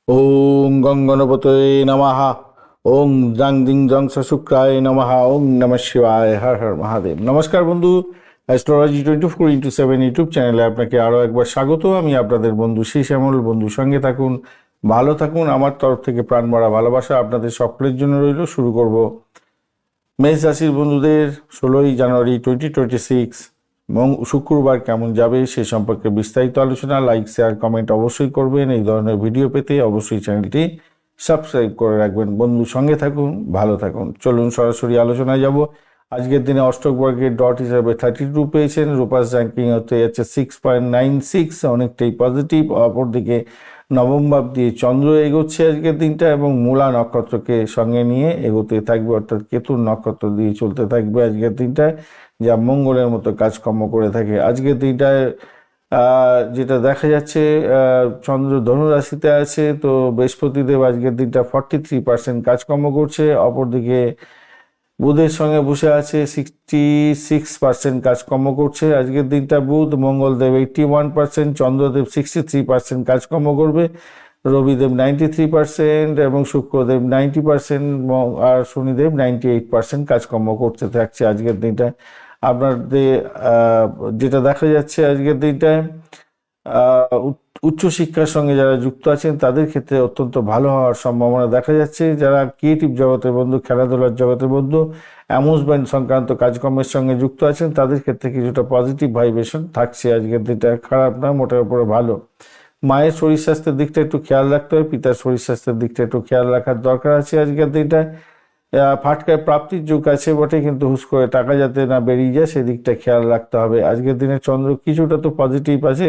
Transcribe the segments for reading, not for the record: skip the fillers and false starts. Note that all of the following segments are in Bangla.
ওং গঙ্গনপতয়ে নমঃ। ওং জাং দিং জং শুক্রায় নমঃ। ওং নমঃ শিবায়। হর হর মহাদেব। নমস্কার বন্ধু, অ্যাস্ট্রোলজি 24x7 ইউটিউব চ্যানেলে আপনাকে আরও একবার স্বাগত। আমি আপনাদের বন্ধু শ্যামল। বন্ধু সঙ্গে থাকুন, ভালো থাকুন। আমার তরফ থেকে প্রাণ ভরা ভালোবাসা আপনাদের সকলের জন্য রইল। শুরু করব মেষ রাশির বন্ধুদের 16ই জানুয়ারি 2026 শুক্রবার কেমন যাবে সে সম্পর্কে বিস্তারিত আলোচনা। লাইক, শেয়ার, কমেন্ট অবশ্যই করবেন। এই ধরনের ভিডিও পেতে অবশ্যই চ্যানেলটি সাবস্ক্রাইব করে রাখবেন। বন্ধু সঙ্গে থাকুন, ভালো থাকুন। চলুন সরাসরি আলোচনায় যাব। আজকের দিনে অষ্টক বর্গের ডট হিসাবে 32 পেয়েছেন। রূপাস র্যাঙ্কিং হতে যাচ্ছে 6.96, অনেকটাই পজিটিভ। অপরদিকে নবম ভাব দিয়ে চন্দ্র এগোচ্ছে আজকের দিনটা এবং মূলা নক্ষত্রকে সঙ্গে নিয়ে এগোতে থাকবে, অর্থাৎ কেতুর নক্ষত্র দিয়ে চলতে থাকবে আজকের দিনটায়, যা মঙ্গলের মতো কাজকর্ম করে থাকে। আজকের দিনটায় যেটা দেখা যাচ্ছে, চন্দ্র ধনু রাশিতে আছে, তো বৃহস্পতিদেব আজকের দিনটা 43% কাজকর্ম করছে। অপরদিকে বুধের সঙ্গে বসে আছে, 66% কাজকর্ম করছে আজকের দিনটা বুধ। মঙ্গলদেব 81%, চন্দ্রদেব 63% কাজকর্ম করবে, রবিদেব 93% এবং শুক্রদেব 90% আর শনিদেব 98% কাজকর্ম করতে থাকছে আজকের দিনটায়। আপনাদের যেটা দেখা যাচ্ছে আজকের দিনটায়, উচ্চশিক্ষার সঙ্গে যারা যুক্ত আছেন তাদের ক্ষেত্রে অত্যন্ত ভালো হওয়ার সম্ভাবনা দেখা যাচ্ছে। যারা ক্রিয়েটিভ জগতের বন্ধু, খেলাধুলার জগতের বন্ধু, অ্যামুজমেন্ট সংক্রান্ত কাজকর্মের সঙ্গে যুক্ত আছেন তাদের ক্ষেত্রে কিছুটা পজিটিভ ভাইব্রেশন থাকছে আজকের দিনটা। খারাপ না, মোটের উপরে ভালো। মায়ের শরীর স্বাস্থ্যের দিকটা একটু খেয়াল রাখতে হবে, পিতার শরীর স্বাস্থ্যের দিকটা একটু খেয়াল রাখার দরকার আছে আজকের দিনটায়। ফাটকায় প্রাপ্তির যুগ আছে বটে, কিন্তু হুস করে টাকা যাতে না বেরিয়ে যায় সেদিকটা খেয়াল রাখতে হবে। আজকের দিনে চন্দ্র কিছুটা তো পজিটিভ আছে,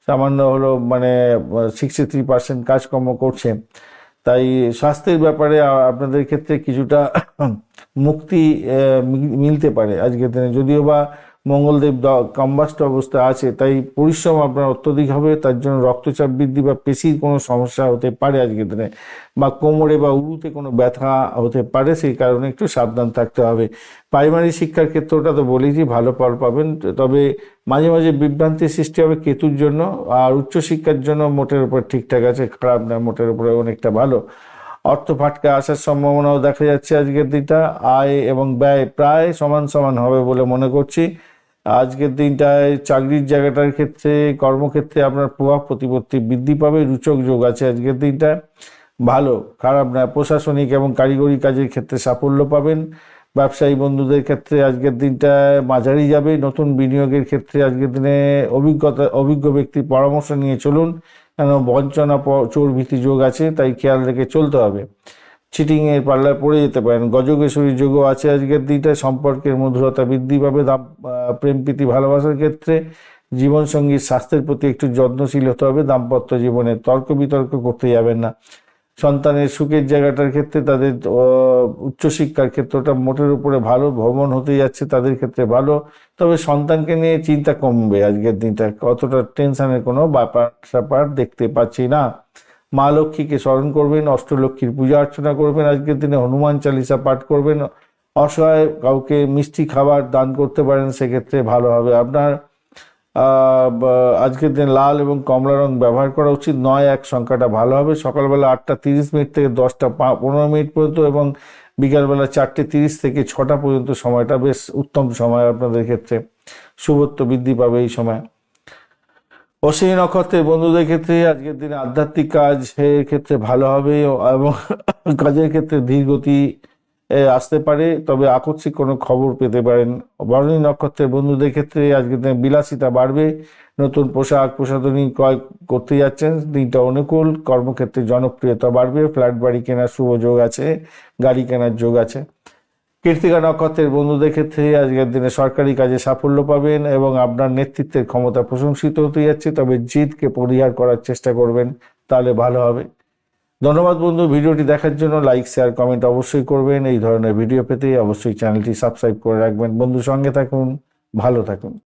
সামান্য হলো 63% কাজকর্ম করছে। তাই স্বাস্থ্যের ব্যাপারে আপনাদের ক্ষেত্রে কিছুটা মুক্তি মিলতে পারে আজকের দিনে। যদিও বা মঙ্গলদেব কম্বাস্ট অবস্থা আছে, তাই পরিশ্রম আপনার অত্যধিক হবে। তার জন্য রক্তচাপ বৃদ্ধি বা পেশির কোনো সমস্যা হতে পারে আজকের দিনে, বা কোমরে বা উরুতে কোনো ব্যথা হতে পারে, সেই কারণে একটু সাবধান থাকতে হবে। প্রাইমারি শিক্ষার ক্ষেত্রটা তো বলেছি ভালো ফল পাবেন, তবে মাঝে মাঝে বিভ্রান্তির সৃষ্টি হবে কেতুর জন্য। আর উচ্চশিক্ষার জন্য মোটের উপর ঠিকঠাক আছে, খারাপ না, মোটের উপরে অনেকটা ভালো। অর্থ ফাটকা আসার সম্ভাবনাও দেখা যাচ্ছে আজকের দিনটা। আয় এবং ব্যয় প্রায় সমান সমান হবে বলে মনে করছি আজকের দিনটায়। চাকরির জায়গাটার ক্ষেত্রে, কর্মক্ষেত্রে আপনার প্রভাব প্রতিপত্তি বৃদ্ধি পাবে। রুচক যোগ আছে আজকের দিনটায়, ভালো, খারাপ না। প্রশাসনিক এবং কারিগরি কাজের ক্ষেত্রে সাফল্য পাবেন। ব্যবসায়ী বন্ধুদের ক্ষেত্রে আজকের দিনটায় মাঝারি যাবে। নতুন বিনিয়োগের ক্ষেত্রে আজকের দিনে অভিজ্ঞ ব্যক্তির পরামর্শ নিয়ে চলুন, কেন বঞ্চনা চোর ভীতি যোগ আছে, তাই খেয়াল রেখে চলতে হবে। চিটিংয়ের পাল্লায় পড়ে যেতে পারেন। গজকেশরী যোগও আছে আজকের দিনটায়। সম্পর্কের মধুরতা বৃদ্ধি পাবে। প্রেম প্রীতি ভালোবাসার ক্ষেত্রে জীবনসঙ্গীর স্বাস্থ্যের প্রতি একটু যত্নশীল হতে হবে। দাম্পত্য জীবনে তর্ক বিতর্ক করতে যাবেন না। সন্তানের সুখের জায়গাটার ক্ষেত্রে, তাদের উচ্চশিক্ষার ক্ষেত্রটা মোটের উপরে ভালো। ভ্রমণ হতে যাচ্ছে তাদের ক্ষেত্রে ভালো, তবে সন্তানকে নিয়ে চিন্তা কমবে আজকের দিনটা। অতটা টেনশনের কোনো ব্যাপার দেখতে পাচ্ছি না। মা লক্ষ্মীকে স্মরণ করবেন, অষ্টলক্ষ্মীর পূজা অর্চনা করবেন আজকের দিনে, হনুমান চালিসা পাঠ করবেন। অসহায় কাউকে মিষ্টি খাবার দান করতে পারেন, সেক্ষেত্রে ভালো হবে আপনার। আজকের দিনে লাল এবং কমলা রং ব্যবহার করা উচিত। 9-1 সংখ্যাটা ভালো হবে। সকালবেলা 8:30 থেকে 10:15 পর্যন্ত এবং বিকালবেলা 4:30 থেকে 6টা পর্যন্ত সময়টা বেশ উত্তম সময় আপনাদের ক্ষেত্রে। শুভত্ব বৃদ্ধি পাবে এই সময়। অশ্বিনী নক্ষত্রের বন্ধুদের ক্ষেত্রে আজকের দিনে আধ্যাত্মিক কাজের ক্ষেত্রে ভালো হবে এবং কাজের ক্ষেত্রে ধীর গতি আসতে পারে, তবে আকস্মিক কোনো খবর পেতে পারেন। ভরণী নক্ষত্রের বন্ধুদের ক্ষেত্রে আজকের দিনে বিলাসিতা বাড়বে। নতুন পোশাক প্রসাধনী ক্রয় করতে যাচ্ছেন, দিনটা অনুকূল। কর্মক্ষেত্রে জনপ্রিয়তা বাড়বে। ফ্ল্যাট বাড়ি কেনার শুভ যোগ আছে, গাড়ি কেনার যোগ আছে। কৃত্তিকা নক্ষত্রের বন্ধুদের ক্ষেত্রে আজকের দিনে সরকারি কাজে সাফল্য পাবেন এবং আপনার নেতৃত্বের ক্ষমতা প্রশংসিত হতে যাচ্ছে, তবে জিদকে পরিহার করার চেষ্টা করবেন, তাহলে ভালো হবে। ধন্যবাদ বন্ধু, ভিডিওটি দেখার জন্য। লাইক, শেয়ার, কমেন্ট অবশ্যই করবেন। এই ধরনের ভিডিও পেতে অবশ্যই চ্যানেলটি সাবস্ক্রাইব করে রাখবেন। বন্ধু সঙ্গে থাকুন, ভালো থাকুন।